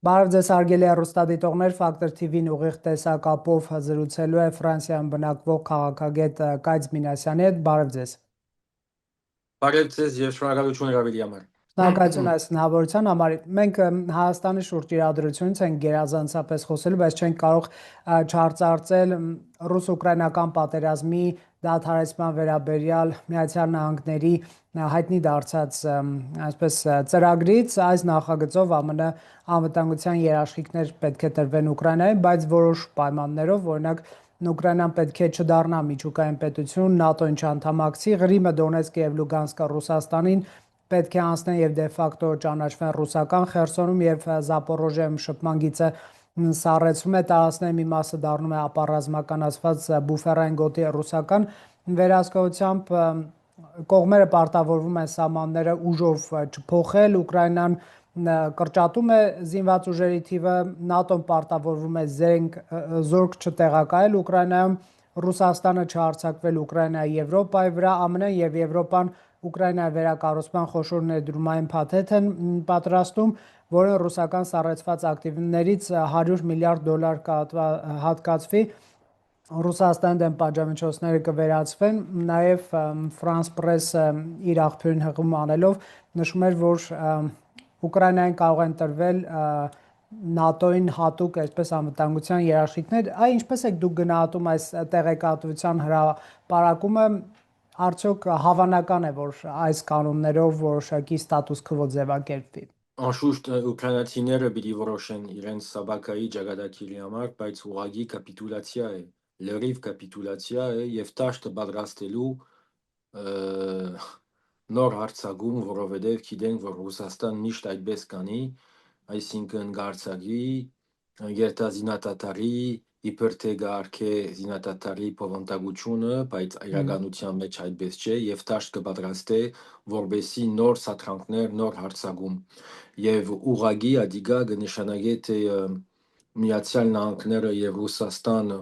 Բարև ձեզ հարգելի հեռուստադիտողներ, Ֆակտոր TV-ն ուղիղ տեսակապով զրուցելու է Ֆրանսիայում բնակվող քաղաքագետ Կայծ Մինասյանի հետ։ Բարև ձեզ։ Բարև ձեզ եւ շնորհակալություն հրավերի համար։ Շնորհակալություն այս հնարավորության համար։ Մենք Հայաստանի շուրջ իրադրությունից ենք գերազանցապես խոսելու, բայց չենք կարող չարծարծել ռուս-ուկրաինական պատերազմի դադարեցման վերաբերյալ Միացյալ Նահանգների հայտնի դարձած այսպես ծրագրից։ Այս նախագծով ԱՄՆ անվտանգության երաշխիքներ պետք է տրվեն Ուկրաինային, բայց որոշ պայմաններով, օրինակ Ուկրաինան պետք է չդառնա միջուկային պետություն, ՆԱՏՕ-ին չանդամակցի, Ղրիմը, Դոնեցկը եւ Լուգանսկը Ռուսաստանին պետք է անցնեն եւ դեֆակտո ճանաչվեն ռուսական Խերսոնում եւ Զապորոժիայում շփման գիծը սառեցվում է, տարածքների մի մասը դառնում է ապառազմականացված բուֆերային գոտի ռուսական վերահսկողությամբ, կողմերը պարտավորվում են սահմանները ուժով չփոխել, Ուկրաինան կրճատում է զինված ուժերի թիվը, ՆԱՏՕ-ն պարտավորվում է զորք չտեղակայել Ուկրաինայում, Ռուսաստանը չհարձակվել Ուկրաինայի Եվրոպայի վրա, ԱՄՆ-ն եւ Եվրոպան Ուկրաինայի վերակառուցման խոշոր ներդրումային փաթեթ են պատրաստում, որը ռուսական սառեցված ակտիվներից $100 միլիարդ հատկացվի, Ռուսաստանի դեմ պատժամիջոցները կվերացվեն, նաև France Press-ը իր աղբյուրին հղում անելով նշում էր, որ Ուկրաինային կարող են տրվել ՆԱՏՕ-ին հատուկ այսպես անվտանգության երաշխիքներ, ինչպես եք դուք գնահատում այս տեղեկատվության հրապարակումը, արդյոք հավանական է, որ այս կանոններով որոշակի ստատուս քվո ձևակերպվի։ Անշուշտ ուկրաինացիները պիտի որոշեն իրենց սաբակայի ճակատագիրի համար, բայց ուղղակի կապիտուլյացիա է, լրիվ կապիտուլյացիա է եւ դաշտը պատրաստելու նոր հարձակում, որովհետեւ գիտենք, որ Ռուսաստան միշտ այդպես կանի, այսինքն գարցակի, երթազինատատարի, իբր թե գարքե զինատատարի փոխանցությունը, բայց իրականության մեջ այդպես չէ եւ դաշտ կպատրաստե որբեսի նոր սատրանքներ, նոր հարձակում եւ ուղագի ադիգա կնշանակե թե Միացյալ Նահանգները եւ Ռուսաստանը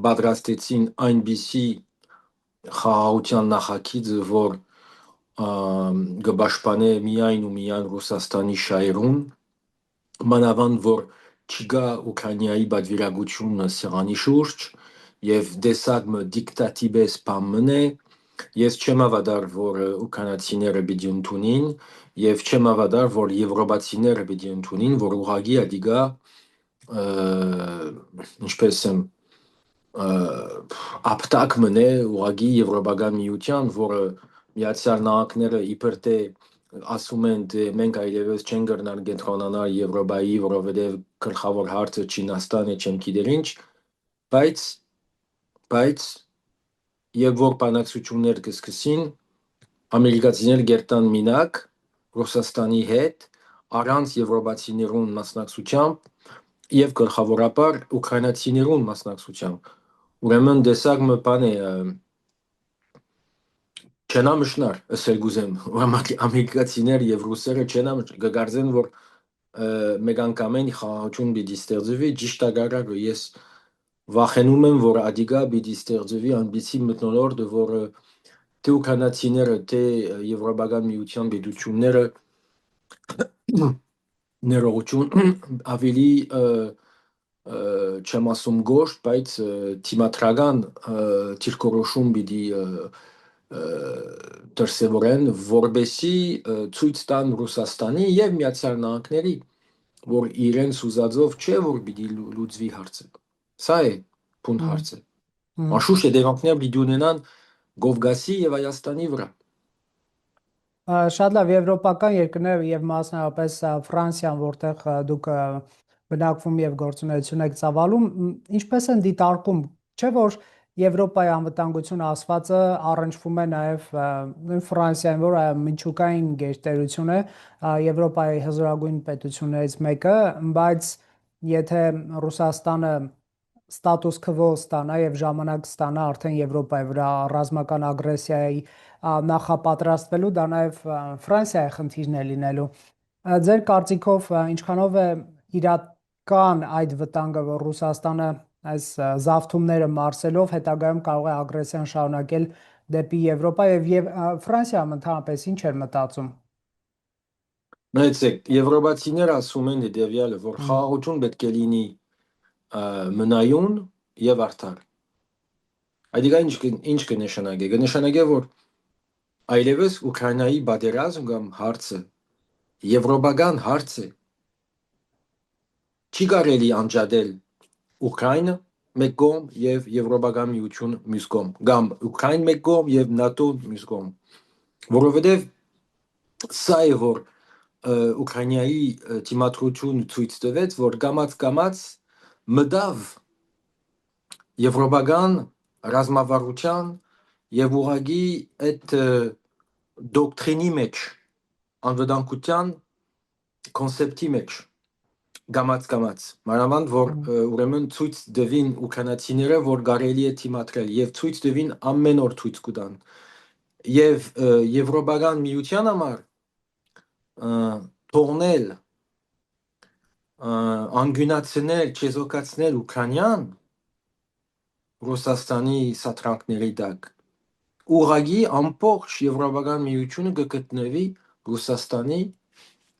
պատրաստեցին այնպիսի խաղաղության նախագիծ, որ կպաշտպանե միայն ու միայն Ռուսաստանի շահերուն, մանավանդ որ չկա Ուկրաինայի պատվիրակությունը սեղանի շուրջ եւ դեսագմը դիկտատիվես բամն է, ես չեմ հավատար, որ ուկրաինացիները պիտի ընդունին եւ չեմ հավատար, որ եվրոպացիները պիտի ընդունին, որ ուղղակի ադիգա ինչպես եմ ապտակ մնե ուղղակի եվրոպական միության, որը Միացյալ Նահանգները իբր թե ասում են թե մենք այլևս չենք կրնալ կենտրոնանալ Եվրոպայի, որովհետև գլխավոր հարցը Չինաստան է, չեմ գիտեր ինչ, բայց եւ որ բանակցություններ կսկսին, ամերիկացիները գերտան մինակ Ռուսաստանի հետ առանց եվրոպացիներուն մասնակցությամբ եւ գլխավորապես ուկրաինացիներուն մասնակցությամբ, ուրեմն դեսագմը բան է չենամշնար ասել գուզեմ, ամերիկացիներ եւ ռուսերը կգարձեն, որ մեկ անգամեն խաղաղություն պիտի ստեղծվի, ճիշտ ագարակը ես վախենում եմ, որ ադիգա պիտի ստեղծվի այնպիսի մթնոլորտ, որը թե ուկրաինացիները, թե եվրոպական միության պետությունները ներողություն ավելի չեմ ասում գոշտ, բայց թիմադրական դիրքորոշում պիտի դրսևորեն, որբեսի ցույց տան Ռուսաստանի եւ Միացյալ Նահանգների, որ իրենց ուզածով չէ, որ պիտի լուծվի հարցը։ Սա է փունդ հարցը։ Անշուշտ հետևանքներ պիտի ունենան Կովկասի եւ Հայաստանի վրա։ Շատ լավ, եվրոպական երկրները եւ մասնավորապես Ֆրանսիան, որտեղ դուք բնակվում եւ գործունեություն եք ծավալում, ինչպես են դիտարկում, չէ՞ որ Եվրոպայի անվտանգություն ասվածը առնչվում է նաև Ֆրանսիային, որ միջուկային գերտերություն է, Եվրոպայի հզորագույն պետություններից մեկը, բայց եթե Ռուսաստանը ստատուս քվո ստանա եւ ժամանակ ստանա արդեն Եվրոպայի վրա ռազմական ագրեսիայի նախապատրաստվելու, դա նաև Ֆրանսիայի խնդիրն է լինելու։ Ձեր կարծիքով ինչքանով է իրական այդ վտանգը, որ Ռուսաստանը այս զավթումները մարսելով հետագայում կարող է ագրեսիան շարունակել դեպի Եվրոպա եւ Ֆրանսիայում ընդհանրապես ինչ էր մտածում։ Նայեցեք, եվրոպացիները ասում են հետևյալը, որ խաղաղություն պետք է լինի մնայուն եւ արդար։ Այդ ինչ կնշանակի։ Կնշանակի, որ այլևս Ուկրաինայի պատերազմ կամ հարցը եվրոպական հարց է։ Չի կարելի անջատել Ուկրաինը մեկ կողմ եւ Եվրոպական միություն մյուս կողմ, կամ Ուկրաին մեկ կողմ եւ ՆԱՏՕ մյուս կողմ, որովհետեւ սա է որ Ուկրաինայի թիմադրությունը ցույց տվեց, որ կամաց մտավ եվրոպական ռազմավարության եւ ուղղակի այդ դոկտրինի մեջ, անվտանգության կոնցեպտի մեջ կամաց, մանավանդ որ ուրեմն ցույց տվին ուկրաինացիները, որ կարելի է թիմադրել եւ ցույց տվին ամեն օր ցույց կտան եւ եվրոպական միության համար թողնել անգյունացնել, չեզոքացնել Ուկրաինան Ռուսաստանի սատրանքների տակ ուղղակի ամբողջ եվրոպական միությունը կգտնվի Ռուսաստանի,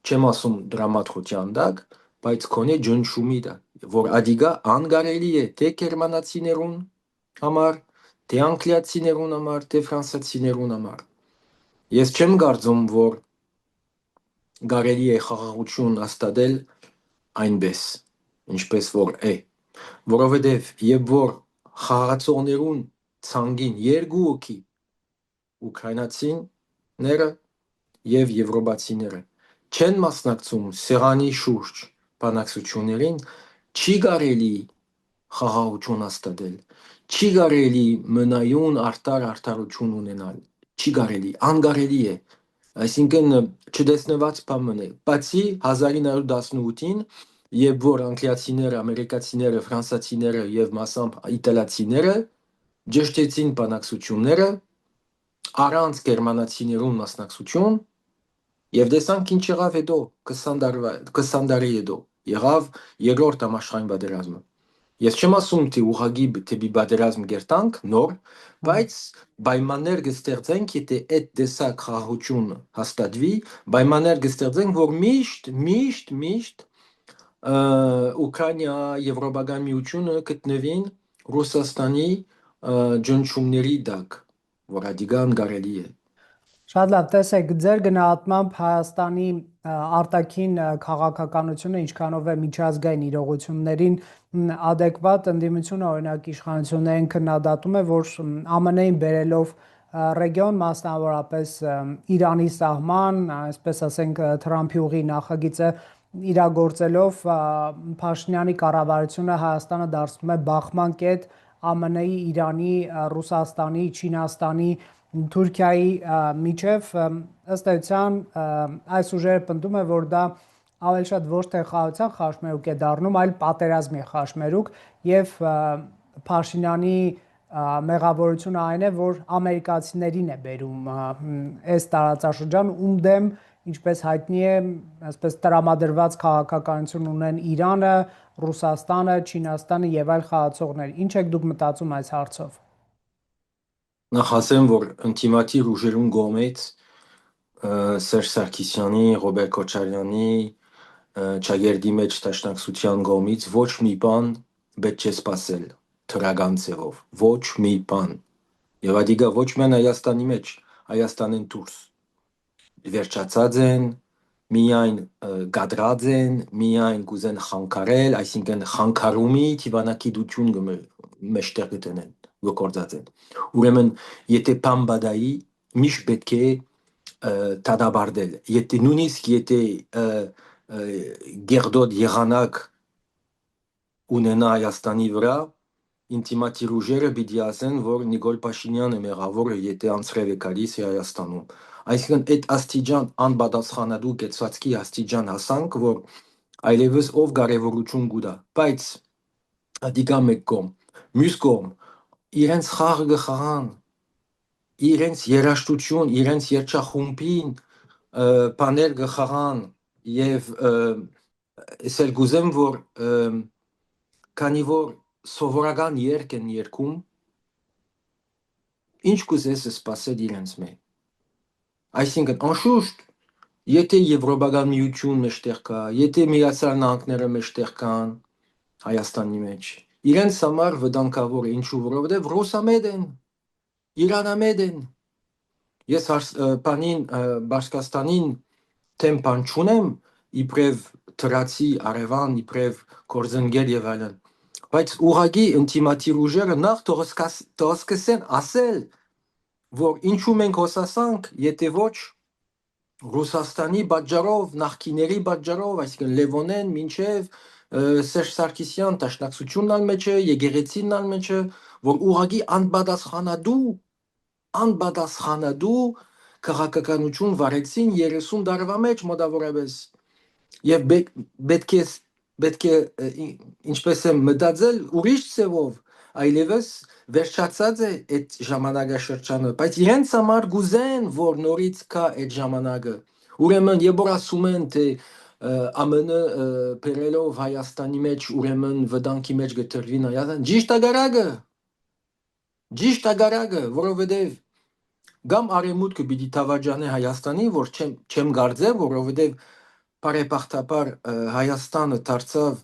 չեմ ասում դրամատուրգիան տակ, բայց քոնե ջնշումի տակ, որ ադիգա անկարելի է թե գերմանացիներուն համար, թե անգլիացիներուն համար, թե ֆրանսիացիներուն համար։ Ես չեմ կարծում, որ կարելի է խաղաղություն հաստատել այնպես, ինչպես որ է, որովհետև երբ որ խաղացողներուն ցանգին երկու հոգի ուկրաինացիները եւ եվրոպացիները չեն մասնակցում սեղանի շուրջ բանակցություններին, չի կարելի խաղաղություն հաստատել, չի կարելի մնայուն արդարություն ունենալ, չի կարելի, անկարելի է, այսինքն չտեսնված բան է, բացի 1918-ին, երբ որ անգլիացիները, ամերիկացիները, ֆրանսիացիները եւ մասամբ իտալացիները ջշտեցին բանակցությունները առանց գերմանացիներուն մասնակցություն եւ տեսանք ինչ եղավ հետո 20 տարի հետո եղավ երկրորդ համաշխարհային պատերազմը։ Ես չեմ ասում թե ուղղակի դեպի պատերազմ գերտանք նոր, բայց պայմաններ կստեղծենք, եթե այդ տեսակ խաղաղություն հաստատվի, պայմաններ կստեղծենք, որ միշտ Ուկրաինա, Եվրոպական միությունը գտնվին Ռուսաստանի ջնջումների տակ, որ ադիգան կարելի է։ Շատ լավ, տեսեք, ձեր գնահատմամբ Հայաստանի արտաքին քաղաքականությունը ինչքանով է միջազգային իրողություններին adekvat ընդդիմությունը օրինակ իշխանություններին քննադատում է, որ ԱՄՆ-ին բերելով ռեգիոն, մասնավորապես Իրանի սահման, այսպես ասենք Թրամփի ուղի նախագիծը իրագործելով Փաշինյանի կառավարությունը Հայաստանը դարձնում է բախման կետ ԱՄՆ-ի, Իրանի, Ռուսաստանի, Չինաստանի, Թուրքիայի միջև, ըստ էության այս ուժերը պնդում է, որ դա ավելի շատ ոչ թե խաղաղության խաչմերուկ է դառնում, այլ պատերազմի խաչմերուկ եւ Փաշինյանի մեղավորությունը այն է, որ ամերիկացիներին է բերում այս տարածաշրջան, ում դեմ, ինչպես հայտնի է, այսպես տրամադրված քաղաքականություն ունեն Իրանը, Ռուսաստանը, Չինաստանը եւ այլ խաղացողներ։ Ինչ եք դուք մտածում այս հարցով։ Նախ ասեմ, որ ինտիմատիվ ուժերուն կողմից Սերժ Սարգսյանի, Ռոբերտ Քոչարյանի, Չագերդի մեջ տաշնակցության կողմից ոչ մի բան պետք չէ սпасել թրական ձևով, ոչ մի բան։ Եվ ադիգա ոչ միայն Հայաստանի մեջ, Հայաստանեն դուրս վերջացած են, միայն գադրած են, միայն կուզեն խանգարել, այսինքն խանգարումի թիվանակիտություն մեջտեղ գտնեն, գործած են։ Ուրեմն, եթե բամբադայի միշտ պետք է դադարել, եթե նույնիսկ եթե գերդոտ եղանակ ունենա Հայաստանի վրա, ինտիմատիվ ուժերը պիտի ասեն, որ Նիկոլ Փաշինյանը մեղավորը, եթե անցրև է գալիս է Հայաստանում։ Այսինքն այդ աստիճան անպատասխանատու կեցվածքի աստիճան հասանք, որ այլևս ով կարևորություն կուտա, բայց ադիգա մեկ կողմ, մյուս կողմ, իրենց խաղը գխաղան, իրենց երաշտություն, իրենց երջախումբին բաներ գխաղան եւ ասել գուզեմ, որ քանի որ սովորական երկ են երգում, ինչ կուզես սпасել իրենց մեջ։ Այսինքն անշուշտ Եթե Եվրոպական միություն մեջտեղ կա, եթե Միացյալ Նահանգները մեջտեղ կան Հայաստանի մեջ, իրենց համար վտանգավոր է, ինչու որովհետև ռուսամետ են, իրանամետ են։ Ես բանին Բաշկաստանին թեմ բան չունեմ, իբրև թրացի արևան, իբրև կորձընկեր եւ այլն։ Բայց ուղղակի ինտիմատիվ ուժերը նախ թող սկսեն ասել, որ ինչու մենք հոսասանք, եթե ոչ Ռուսաստանի պատճառով, նախկիների պատճառով, այսինքն Լևոնեն մինչև Սերժ Սարգսյան տաշնակցությունն ալ մեջ է, եկեղեցին ալ մեջ է, որ ուղղակի անպատասխանադու քաղաքականություն վարեցին 30 տարվա մեջ մոտավորապես։ Եվ պետք է ինչպես է մտածել ուրիշ ձևով, այլևս վերջացած է այդ ժամանակաշրջանը, բայց իրենց համար գուզեն, որ նորից կա այդ ժամանակը։ Ուրեմն երբ ասում են, թե ԱՄՆ բերելով Հայաստանի մեջ, ուրեմն վտանգի մեջ գտնվին Հայաստան, ճիշտ ագարակը, որովհետև գամ արեմուտքը պիտի թավաջանե Հայաստանի, որ չեմ կարծել, որովհետև բարեբախտաբար Հայաստանը դարձավ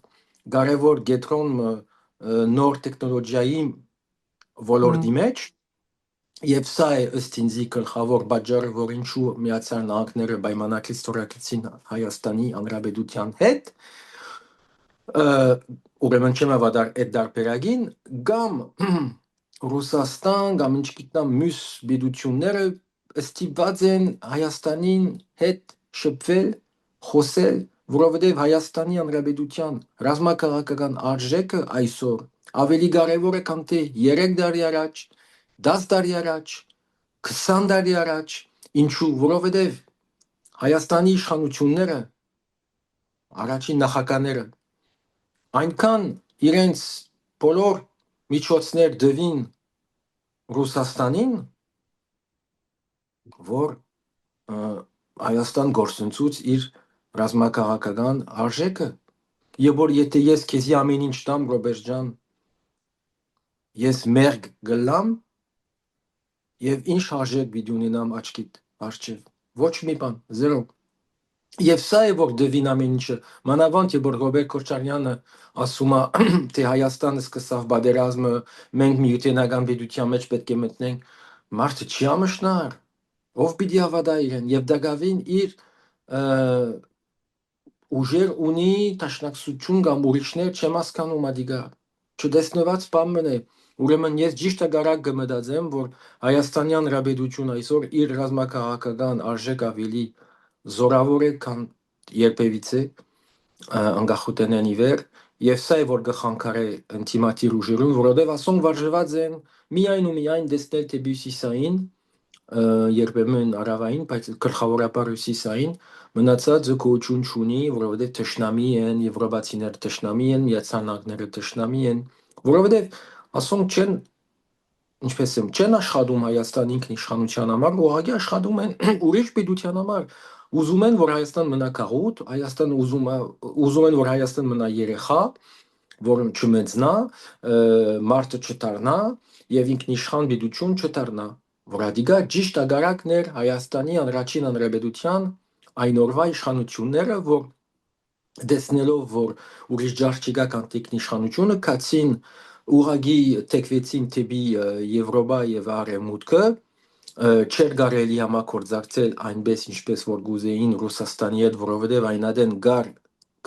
կարևոր կենտրոն նոր տեխնոլոգիայի ոլորտի մեջ, եւ սա է ըստ ինձի գլխավոր պատճառը, որ ինչու Միացյալ Նահանգները պայմանագիր ստորագրեցին Հայաստանի Հանրապետության հետ, ուրեմն չեմ ավադար այդ դարբերագին, կամ Ռուսաստան, կամ ինչ գիտեմ մյուս բիդությունները ստիպված են Հայաստանին հետ շփվել, խոսել, որովհետև Հայաստանի Հանրապետության ռազմաքաղաքական արժեքը այսօր ավելի կարևոր է, քան թե 3 տարի առաջ, 10 տարի առաջ, 20 տարի առաջ, ինչու, որովհետև Հայաստանի իշխանությունները, առաջին նախագահները, այնքան իրենց բոլոր միջոցներ դվին Ռուսաստանին, որ Հայաստան գործընծուց իր ռազմաքաղաքական արժեքը, եւ որ եթե ես քեզի ամեն ինչ տամ, Ռոբերտ ջան, ես մերգ գլամ եւ ինչ արժեք պիտի ունենամ աչքիդ արջև, ոչ մի բան, զերո։ Եվ սա է որ դվին ամեն ինչը, մանավանդ երբ որ Ռոբերտ Քոչարյանը ասում է, թե Հայաստանը սկսավ պատերազմը, մենք միութենական պետության մեջ պետք է մտնենք, մարդը չի ամշնար, ով պիտի հավատա իրեն, եւ դակավին իր ուժեր ունի տաշնակցություն կամ ուրիշներ չեմ հասկանում ադիգա, չտեսնված բան մնե, ուրեմն ես ճիշտ ագարակ կմտածեմ, որ Հայաստանի Հանրապետությունը այսօր իր ռազմաքաղաքական արժեք ավելի զորավոր է, քան երբևիցե անկախութենեն ի վեր, եւ սա է որ կխանգարե ինտիմատիվ ուժերուն, որովհետեւ ասոնք վարժված են միայն ու միայն դեսնել թե Հյուսիսային, երբեմն արավային, բայց գլխավորապես Հյուսիսային, մնացածը գոյություն չունի, որովհետեւ թշնամի են, եվրոպացիները թշնամի են, Միացյալ Նահանգները թշնամի են, որովհետեւ ասոնք ինչպես եմ, չեն աշխատում Հայաստան ինքնիշխանության համար, ուղղակի աշխատում են ուրիշ պետության համար։ Ուզում են, որ Հայաստան մնա գաղութ, Հայաստան ուզում են, որ Հայաստան մնա երեխա, որը չմեծնա, մարդը չդառնա եւ ինքնիշխան պետություն չդառնա, որ ադիգա ճիշտ ագարակն էր Հայաստանի Հանրաչին Հանրապետության այն օրվա իշխանությունները, որ դեսնելով, որ ուրիշ ջար չկա կան ինքնիշխանությունը, կացին ուղղակի թեքվեցին թեպի Եվրոպա եւ Արևմուտքը, չէր կարելի համագործակցել այնպես ինչպես որ գուզեին Ռուսաստանի հետ, որովհետեւ այնադեն գար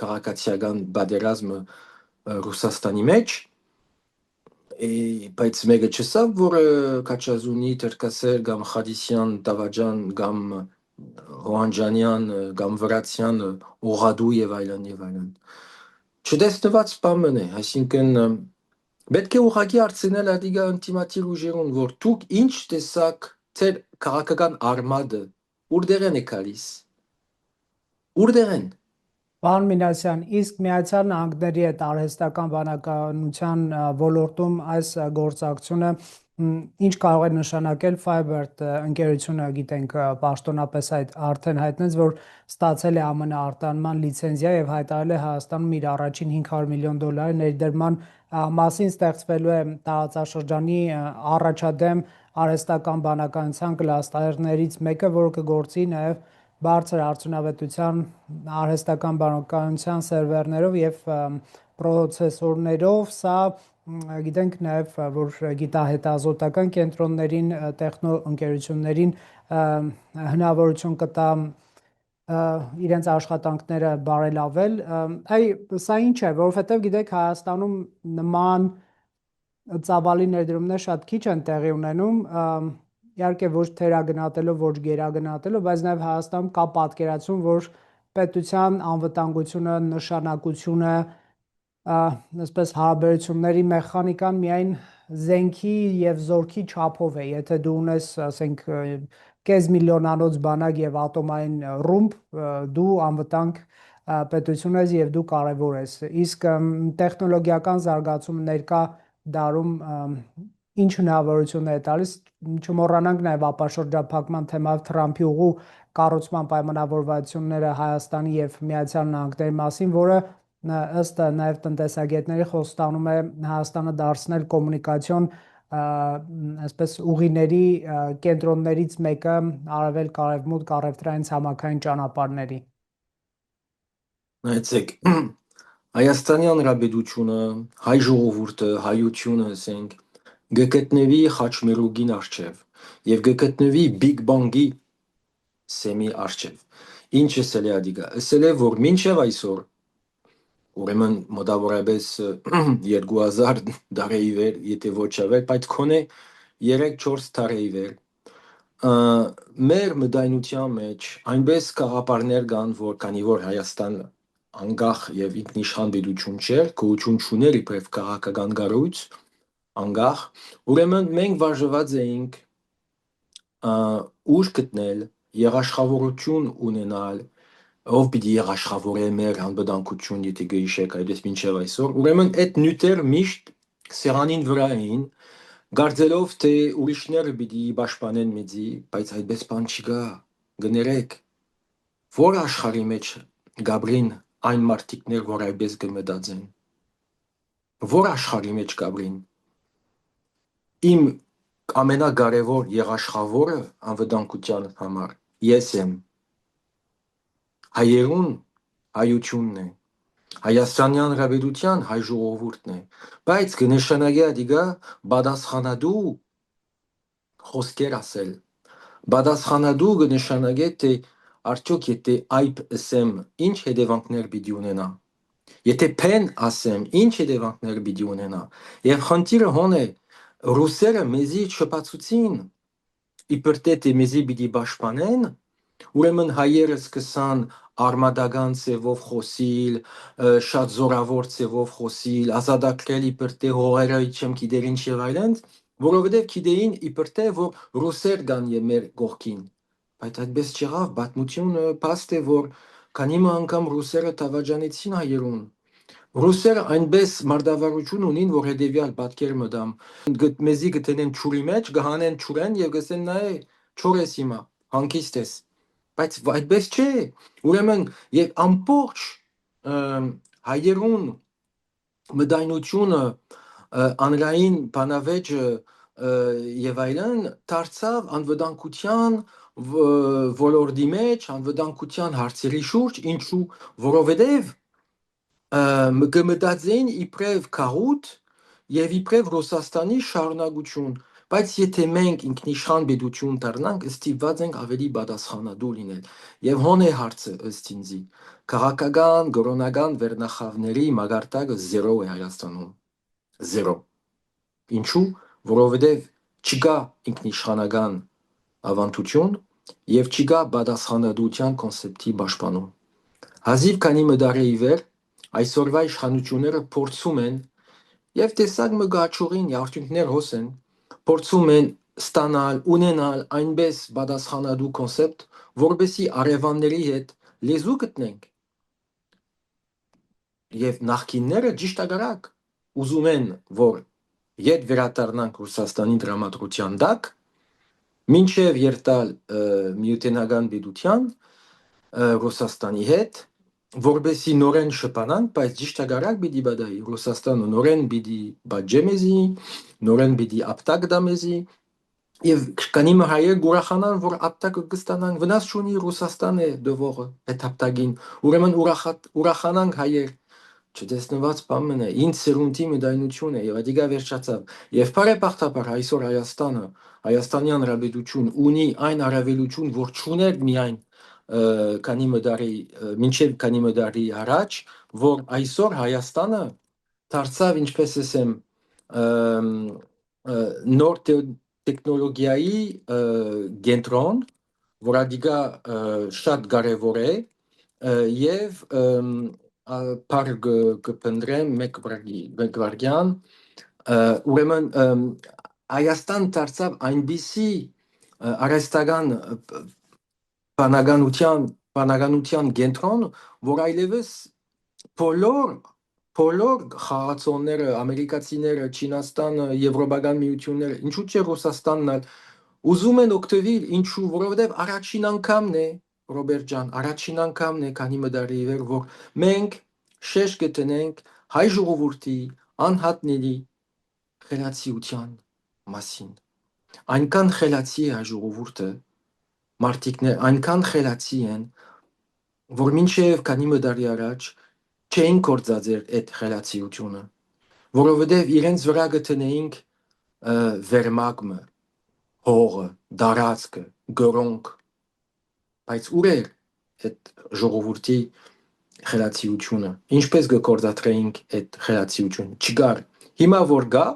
քաղաքացիական պատերազմը Ռուսաստանի մեջ, բայց մեկը չսավ, որ Քաչազունի, Տեր-Կասեր, կամ Խադիսյան, Դավաջան, կամ Հոանջանյան, կամ Վրացյան, Օղադու եւ այլն եւ այլն։ Չտեսնված բան է, այսինքն պետք է ուղղակի արցնել ադիգա ինտիմատիվ ուժերուն, որ դուք ինչ տեսակ ձեր քաղաքական արմատը որտեղ են գալիս։ Որտեղ են։ Պարոն Մինասյան, իսկ Միացյալ Նահանգների հետ արհեստական բանականության ոլորտում այս գործակցությունը ինչ կարող է նշանակել Firebird ընկերությունը, գիտենք, պաշտոնապես արդեն հայտնեց, որ ստացել է ԱՄՆ արտահանման լիցենզիա եւ հայտարարել է Հայաստանում իր առաջին $500 միլիոն ներդրման մասին ստեղծվելու է տարածաշրջանի առաջադեմ արհեստական բանականության կլաստերներից մեկը, որը կգործի նաեւ բարձր արդյունավետության արհեստական բանականության սերվերներով եւ պրոցեսորներով, սա գիտենք նաեւ որ գիտահետազոտական կենտրոններին, տեխնո ընկերություններին հնարավորություն կտա իրենց աշխատանքները բարելավել, սա ինչ է, որովհետեւ գիտեք Հայաստանում նման ծավալի ներդրումներ շատ քիչ են տեղի ունենում, իհարկե ոչ թերագնահատելով, ոչ գերագնահատելով, բայց նաև Հայաստանում կա պատկերացում, որ պետության անվտանգությունը, նշանակությունը, այսպես հարաբերությունների մեխանիկան միայն զենքի եւ զորքի չափով է, եթե դու ունես, ասենք, կես միլիոնանոց բանակ եւ ատոմային ռումբ, դու անվտանգ պետություն ես եւ դու կարևոր ես, իսկ տեխնոլոգիական զարգացումը ներկա դարում ինչ հնարավորություններ է տալիս, չմոռանանք նաև ապաշրջափակման թեմայով Թրամփի ուղու կառուցման պայմանավորվածությունները Հայաստանի եւ Միացյալ Նահանգների մասին, որը ըստ նաև տնտեսագետների խոստանում է Հայաստանը դարձնել կոմունիկացիոն այսպես ուղիների կենտրոններից մեկը արևելք, արևմուտք, առևտրային ցամաքային ճանապարհների։ Նայեցեք, Հայաստանի Հանրապետությունը, հայ ժողովուրդը, հայությունը, ասենք, գկտնվի խաչմերուգին արջև եւ գկտնվի Big Bang-ի սեմի արջև։ Ինչը սել է ադիգա։ Սել է որ մինչև այսօր, ուրեմն մոտավորապես 2000 դարի վեր, եթե ոչ ավեր, բայց քոնե 3-4 տարի վեր մեր մտայնության մեջ այնպես կաղապարներ կան, որ քանի որ Հայաստան անկախ եւ ինքնիշխան պետություն չէր, գոյություն չուներ իբրև քաղաքական կառույց, անկախ, ուրեմն մենք վարժված էինք ուժ գտնել, երաշխավորություն ունենալ, ով պիտի երաշխավորե մեր անվտանգություն, եթե գիշեք այդպես մինչև այսօր, ուրեմն այդ նյութեր միշտ սեղանին վրա էին, կարծելով թե ուրիշները պիտի պաշտպանեն մեզի, բայց այդպես բան չկա, գներեք, որ աշխարհի մեջ գաբրին այն մարդիկներ, որ այդպես կմտածեն, որ աշխարհի մեջ գաբրին, իմ ամենակարևոր երաշխավորը անվտանգության համար ես եմ, հայերուն հայությունն է, Հայաստանի Հանրապետության հայ ժողովուրդն է, բայց կնշանակի ադիգա պատասխանատու խոսքեր ասել, պատասխանատու կնշանակի թե արդյոք եթե այբ ասեմ, ինչ հետևանքներ պիտի ունենա, եթե փեն ասեմ, ինչ հետևանքներ պիտի ունենա, եւ խնդիրը հոն է, ռուսերը մեզի չփացուցին, իբր թե մեզի պիտի պաշտպանեն, ուրեմն հայերը սկսան արմատական ծևով խոսիլ, շատ զորավոր ծևով խոսիլ, ազատագրել իբր թե հողերը չեմ գիտեր ինչ եւ այլն, որովհետեւ գիտեին իբր թե որ ռուսեր կան եւ մեր կողքին, բայց այդպես չեղավ, պատմությունը փաստ է որ քանի անգամ ռուսերը դավաճանեցին հայերուն, ռուսերը այնպես մարտավարություն ունին, որ հետեւյալ պատկերը դամ մեզի գտնեն ճուրի մեջ, գահանեն ճուրեն եւ գսեն նայ ճորես հիմա, հանգիստ ես, բայց այդպես չէ, ուրեմն եւ ամբողջ հայերուն մտայնությունը անրային բանավեճը եւ այլն դարձավ անվտանգության ոլորտի մեջ, անվտանգության հարցերի շուրջ, ինչու որովհետեւ կմտածեին իբրև քաղուտ եւ իբրև Ռուսաստանի շարունակություն, բայց եթե մենք ինքնիշխան պետություն դառնանք, ստիպված ենք ավելի պատասխանատու լինել եւ հոն է հարցը ըստ ինձի քաղաքական, կրոնական վերնախավների մագարտակը 0 է Հայաստանում 0 ինչու որովհետեւ չկա ինքնիշխանական ավանդություն եւ չկա պատասխանատվության կոնցեպտի պաշտպանում հազիվ քանի մդարի վեր այսօրվա իշխանությունները փորձում են եւ տեսակ մը գաչուղին արդյունքներ հոսեն փորձում են ստանալ ունենալ այնպես պատասխանատու կոնցեպտ որբեսի արևանների հետ լեզու գտնենք եւ նախկինները ճիշտ ագարակ ուզում են որ երբ վերադառնանք Ռուսաստանի դրամատրության դակ մինչեւ երթալ միութենական պետության Ռուսաստանի հետ որբեսի նորեն շփանանք, բայց ճիշտ ագարակ պիտի բադայի Ռուսաստանը նորեն պիտի բաջե մեզի, նորեն պիտի ապտակ դա մեզի, Եվ կանիմը հայեր գուրախանան, որ ապտակը կստանան, վնաս չունի Ռուսաստան է դվողը այդ ապտագին, ուրեմն ուրախանանք հայեր, չտեսնված բամն է, ինձ սերունդի մդայնություն է, եւ ադիգա վերջացավ, եւ բարեբախտաբար այսօր Հայաստանը, Հայաստանի Հանրապետություն ունի այն առավելություն, որ չուներ միայն քանի մդարի, մինչև քանի մդարի առաջ, որ այսօր Հայաստանը դարձավ, ինչպես ասեմ, նոր տեխնոլոգիայի կենտրոն, որ ադիգա շատ կարևոր է եւ բար կփնտրեմ մեկ վարդյան ուրեմն Հայաստան դարձավ այնպիսի արհեստական բանականության կենտրոն, որ այլևս բոլոր խաղացողները, ամերիկացիները, Չինաստանը, Եվրոպական միությունները, ինչու՞ չէ Ռուսաստանն ուզում են օգտվել, ինչու, որովհետև առաջին անգամն է, Ռոբերտ ջան, առաջին անգամն է, քանի մդարի վեր, որ մենք շեշտ կտնենք հայ ժողովրդի անհատների խելացիության մասին։ Այնքան խելացի է հայ ժողովուրդը, մարդիկներ այնքան խելացի են, որ մինչև քանի մդարի առաջ չէին կործածել այդ խելացիությունը, որովհետև իրենց վրա գտնեինք վերմագմը, հողը, դարածքը, գրոնք, բայց ուր էր այդ ժողովրդի խելացիությունը, ինչպես կկործածեինք այդ խելացիությունը, չկար։ Հիմա որ գա,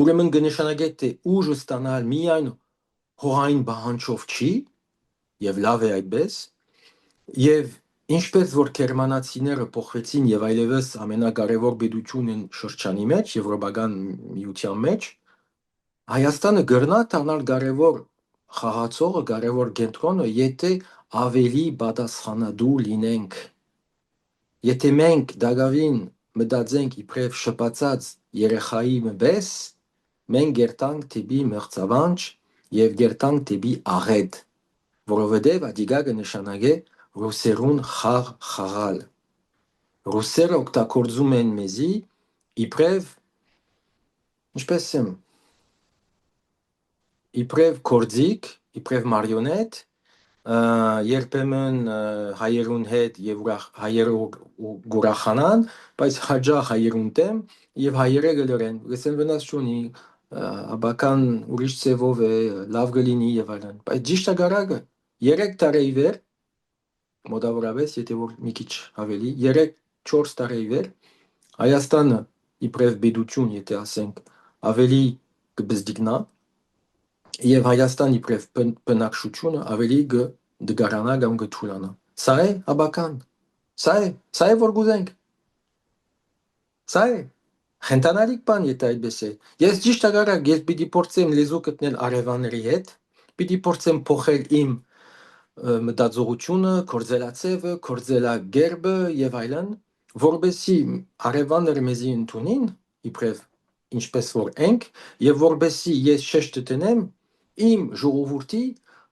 ուրեմն կնշանակե թե ուժը ստանալ միայն հողային բանջով չի, եւ լավ է այդպես, եւ ինչպես որ գերմանացիները փոխվեցին եւ այլևս ամենակարևոր պետությունն շրջանի մեջ, Եվրոպական միության մեջ, Հայաստանը գրնա դառնալ կարևոր խաղացողը, կարևոր կենտրոնը, եթե ավելի պատասխանատու լինենք։ Եթե մենք դակավին մտածենք իբրև շփացած երեխայի պես, մենք գերտանք դեպի մեղծավանջ եւ գերտանք դեպի աղետ, որովհետեւ ադիգա կնշանակե ռուսերուն խաղ խաղալ։ Ռուսերը օգտագործում են մեզի իբրև, ինչպես եմ, իբրև կորձիկ, իբրև մարիոնետ, երբեմն հայերուն հետ եւ հայերը գուրախանան, բայց հաջող հայերուն դեմ եւ հայերը գլորեն, գսեն վնաս չունի, աբական ուրիշ ծևով է, լավ գլինի եւ այլն, բայց ճիշտ ագարակը 3 տարի վեր, մոտավորապես, եթե որ մի քիչ ավելի, 3-4 տարի վեր, Հայաստանը իբրև պետություն, եթե ասենք, ավելի կբզդիգնա, եւ Հայաստան իբրև բնակչությունը ավելի կդգարանա կամ կթուլանա։ Սա է աբական, սա է որ գուզենք, սա է խենթանալիք բան, եթե այդպես է։ Ես ճիշտ ագարակ, ես պիտի փորձեմ լեզու գտնել արևանների հետ, պիտի փորձեմ փոխել իմ մտածողությունը, կորձելացևը, կորձելագերբը եւ այլն, որբեսի արևանները մեզի ընդունին, իբրև ինչպես որ ենք, եւ որբեսի ես շեշտ տնեմ իմ ժողովրդի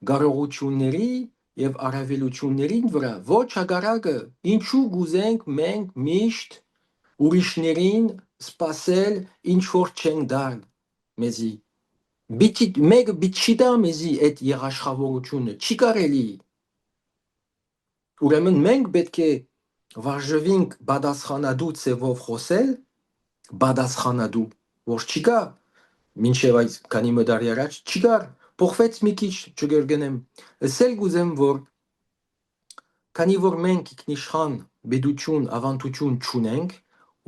կարողությունների եւ առավելություններին վրա, ոչ հակառակը, ինչու գուզենք մենք միշտ ուրիշներին սпасել ինչ որ չեն դալ մեզի։ Մեկը պիտի դա մեզի այդ երաշխավորությունը չի կարելի։ Ուրեմն մենք պետք է վարժվենք պատասխանատու ծևով խոսել, պատասխանատու, որ չի կա, մինչև այս քանի մդարի առաջ չի կար, փոխվեց մի քիչ, չգրգնեմ, ասել գուզեմ, որ քանի որ մենք ինքնիշխան պետություն, ավանդություն չունենք,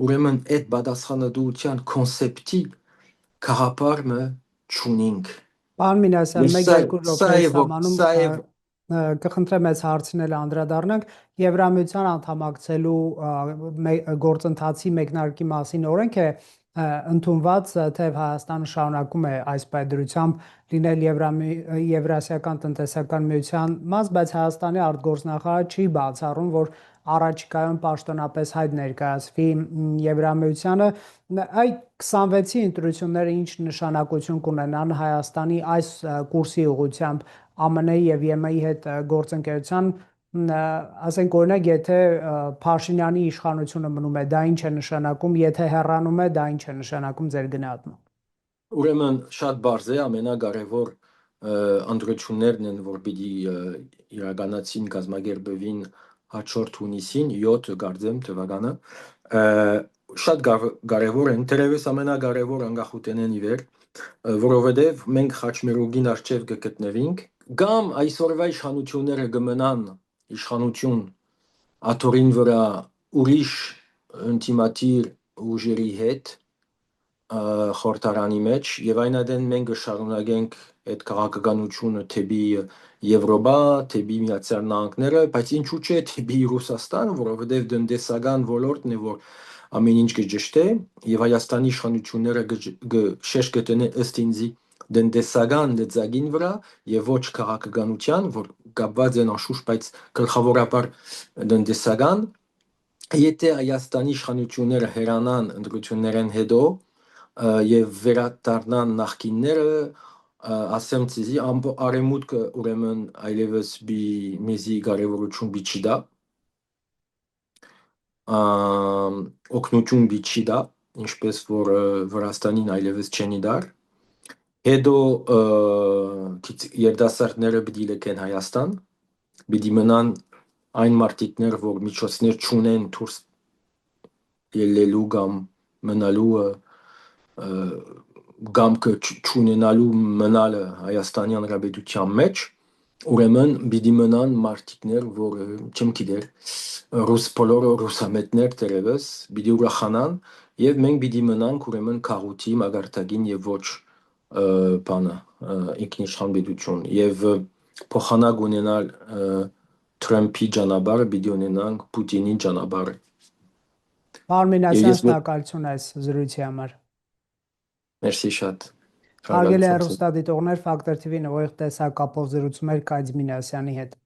ուրեմն այդ պատասխանատվության կոնցեպտի գաղափարը չունենք։ Պարոն Մինասյան, Ես 1-2 րոպե սահմանում սա է կխնդրեմ այս հարցնել անդրադառնանք Եվրամիության անդամակցելու գործընթացի մեկնարկի մասին օրենք է ընդունված, թեև Հայաստանը շարունակում է այս պայդրությամբ լինել Եվրասիական տնտեսական միության մաս, բայց Հայաստանի արտգործնախարարը չի բացառում, որ առաջիկայում պաշտոնապես հայտ ներկայացվի Եվրամիությանը։ Այդ 26-ի ընտրությունները ինչ նշանակություն կունենան Հայաստանի այս կուրսի ուղղությամբ ԱՄՆ-ի եւ ԵՄ-ի հետ գործընկերության, ասենք օրինակ, եթե Փաշինյանի իշխանությունը մնում է, դա ինչ է նշանակում, եթե հեռանում է, դա ինչ է նշանակում ձեր գնահատմամբ։ Ուրեմն շատ բարձ է, ամենակարևոր ընտրություններն են, որ պիտի իրականացին կազմակերպվին հաջորդ հունիսին 7 կարծեմ թվականը, շատ կարևոր են, թերևս ամենակարևոր անկախութենեն ի վեր, որովհետև մենք խաչմերուկին առջև կգտնվենք, կամ այսօրվա իշխանությունները կմնան իշխանություն աթորին վրա ուրիշ ինտիմատիր ուժերի հետ խորհրդարանի մեջ եւ այնադեն մենք կշարունակենք այդ քաղաքականությունը թեպի Եվրոպա, թեպի Միացյալ Նահանգները, բայց ինչու՞ չէ թեպի Ռուսաստան, որովհետեւ տնտեսական ոլորտն է, որ ամեն ինչ կճշտե եւ Հայաստանի իշխանությունները շեշ կտնեն ըստ ինձի տնտեսական լծակին վրա եւ ոչ քաղաքականության, որ կապված են անշուշտ, բայց գլխավորապես տնտեսական եթե Հայաստանի իշխանությունները հերանան ընտրություններեն հետո եւ վերադառնան նախկինները ասեմ ցիզի արեմուտքը ուրեմն այլևս մեզի կարևորություն չի դա օգնություն չի դա ինչպես որ Վրաստանին այլևս չենի դար հետո երդասարտները պիտի լքեն Հայաստան պիտի մնան այն մարտիկներ որ միջոցներ չունեն դուրս ելնելու կամ մնալու գամքը չունենալու մնալը Հայաստանի Հանրապետության մեջ ուրեմն պիտի մնան մարտիկներ որ չեմ գիտեր ռուս բոլորը ռուսամետներ դերևս պիտի ուրախանան եւ մենք պիտի մնանք ուրեմն քաղուտի մագարտագին եւ ոչ բանը ինքնիշխան եւ փոխանակ ունենալ Թրամփի ճանապարհը պիտի ունենանք Պուտինի ճանապարհը Պարոն Մինասյան, շնորհակալություն այս զրույցի համար Մերսի շատ Հարգելի հեռուստադիտողներ, Factor TV-ն ուղիղ տեսակապով զրուցում էր Կայձ Մինասյանի հետ